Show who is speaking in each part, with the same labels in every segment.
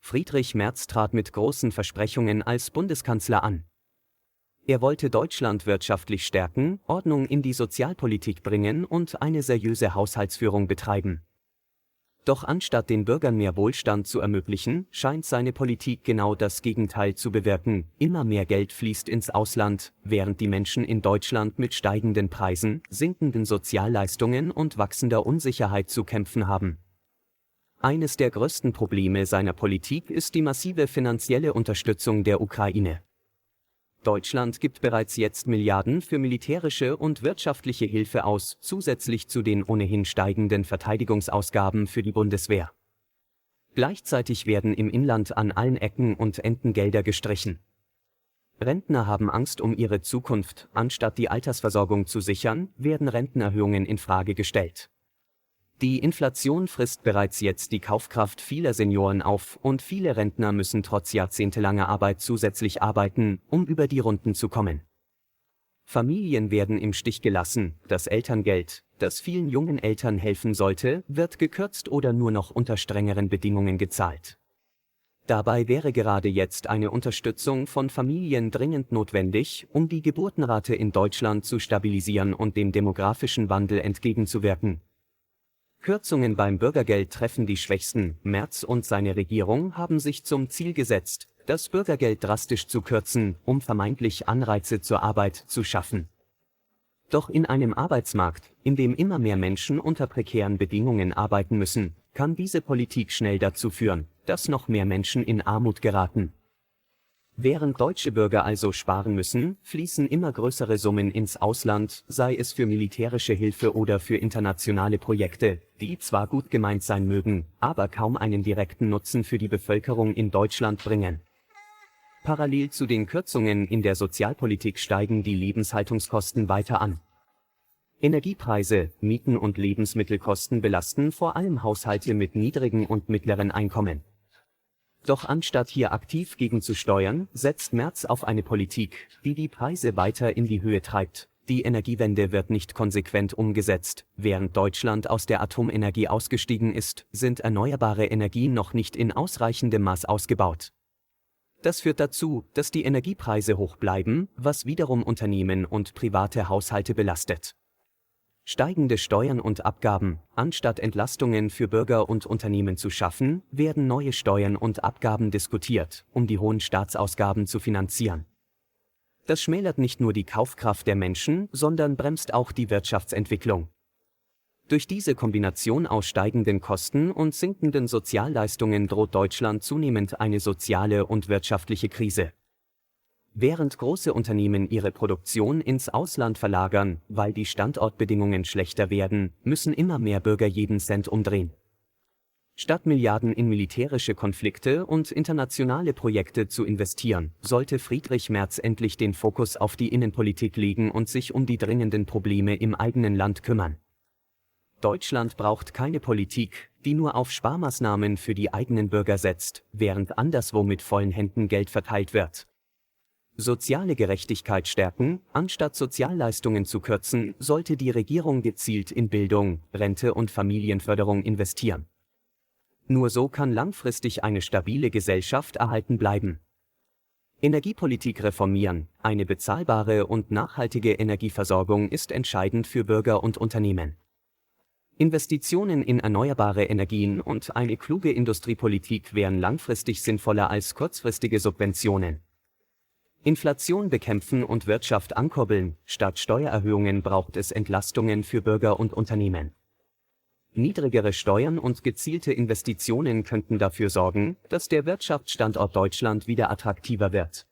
Speaker 1: Friedrich Merz trat mit großen Versprechungen als Bundeskanzler an. Er wollte Deutschland wirtschaftlich stärken, Ordnung in die Sozialpolitik bringen und eine seriöse Haushaltsführung betreiben. Doch anstatt den Bürgern mehr Wohlstand zu ermöglichen, scheint seine Politik genau das Gegenteil zu bewirken. Immer mehr Geld fließt ins Ausland, während die Menschen in Deutschland mit steigenden Preisen, sinkenden Sozialleistungen und wachsender Unsicherheit zu kämpfen haben. Eines der größten Probleme seiner Politik ist die massive finanzielle Unterstützung der Ukraine. Deutschland gibt bereits jetzt Milliarden für militärische und wirtschaftliche Hilfe aus, zusätzlich zu den ohnehin steigenden Verteidigungsausgaben für die Bundeswehr. Gleichzeitig werden im Inland an allen Ecken und Enden Gelder gestrichen. Rentner haben Angst um ihre Zukunft. Anstatt die Altersversorgung zu sichern, werden Rentenerhöhungen in Frage gestellt. Die Inflation frisst bereits jetzt die Kaufkraft vieler Senioren auf und viele Rentner müssen trotz jahrzehntelanger Arbeit zusätzlich arbeiten, um über die Runden zu kommen. Familien werden im Stich gelassen, das Elterngeld, das vielen jungen Eltern helfen sollte, wird gekürzt oder nur noch unter strengeren Bedingungen gezahlt. Dabei wäre gerade jetzt eine Unterstützung von Familien dringend notwendig, um die Geburtenrate in Deutschland zu stabilisieren und dem demografischen Wandel entgegenzuwirken. Kürzungen beim Bürgergeld treffen die Schwächsten. Merz und seine Regierung haben sich zum Ziel gesetzt, das Bürgergeld drastisch zu kürzen, um vermeintlich Anreize zur Arbeit zu schaffen. Doch in einem Arbeitsmarkt, in dem immer mehr Menschen unter prekären Bedingungen arbeiten müssen, kann diese Politik schnell dazu führen, dass noch mehr Menschen in Armut geraten. Während deutsche Bürger also sparen müssen, fließen immer größere Summen ins Ausland, sei es für militärische Hilfe oder für internationale Projekte, die zwar gut gemeint sein mögen, aber kaum einen direkten Nutzen für die Bevölkerung in Deutschland bringen. Parallel zu den Kürzungen in der Sozialpolitik steigen die Lebenshaltungskosten weiter an. Energiepreise, Mieten und Lebensmittelkosten belasten vor allem Haushalte mit niedrigen und mittleren Einkommen. Doch anstatt hier aktiv gegenzusteuern, setzt Merz auf eine Politik, die die Preise weiter in die Höhe treibt. Die Energiewende wird nicht konsequent umgesetzt. Während Deutschland aus der Atomenergie ausgestiegen ist, sind erneuerbare Energien noch nicht in ausreichendem Maß ausgebaut. Das führt dazu, dass die Energiepreise hoch bleiben, was wiederum Unternehmen und private Haushalte belastet. Steigende Steuern und Abgaben. Anstatt Entlastungen für Bürger und Unternehmen zu schaffen, werden neue Steuern und Abgaben diskutiert, um die hohen Staatsausgaben zu finanzieren. Das schmälert nicht nur die Kaufkraft der Menschen, sondern bremst auch die Wirtschaftsentwicklung. Durch diese Kombination aus steigenden Kosten und sinkenden Sozialleistungen droht Deutschland zunehmend eine soziale und wirtschaftliche Krise. Während große Unternehmen ihre Produktion ins Ausland verlagern, weil die Standortbedingungen schlechter werden, müssen immer mehr Bürger jeden Cent umdrehen. Statt Milliarden in militärische Konflikte und internationale Projekte zu investieren, sollte Friedrich Merz endlich den Fokus auf die Innenpolitik legen und sich um die dringenden Probleme im eigenen Land kümmern. Deutschland braucht keine Politik, die nur auf Sparmaßnahmen für die eigenen Bürger setzt, während anderswo mit vollen Händen Geld verteilt wird. Soziale Gerechtigkeit stärken. Anstatt Sozialleistungen zu kürzen, sollte die Regierung gezielt in Bildung, Rente und Familienförderung investieren. Nur so kann langfristig eine stabile Gesellschaft erhalten bleiben. Energiepolitik reformieren. Eine bezahlbare und nachhaltige Energieversorgung ist entscheidend für Bürger und Unternehmen. Investitionen in erneuerbare Energien und eine kluge Industriepolitik wären langfristig sinnvoller als kurzfristige Subventionen. Inflation bekämpfen und Wirtschaft ankurbeln. Statt Steuererhöhungen braucht es Entlastungen für Bürger und Unternehmen. Niedrigere Steuern und gezielte Investitionen könnten dafür sorgen, dass der Wirtschaftsstandort Deutschland wieder attraktiver wird.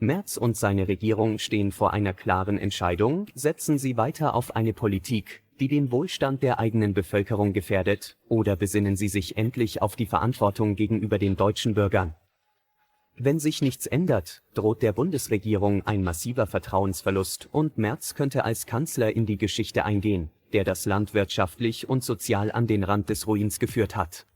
Speaker 1: Merz und seine Regierung stehen vor einer klaren Entscheidung: Setzen sie weiter auf eine Politik, die den Wohlstand der eigenen Bevölkerung gefährdet, oder besinnen sie sich endlich auf die Verantwortung gegenüber den deutschen Bürgern? Wenn sich nichts ändert, droht der Bundesregierung ein massiver Vertrauensverlust und Merz könnte als Kanzler in die Geschichte eingehen, der das Land wirtschaftlich und sozial an den Rand des Ruins geführt hat.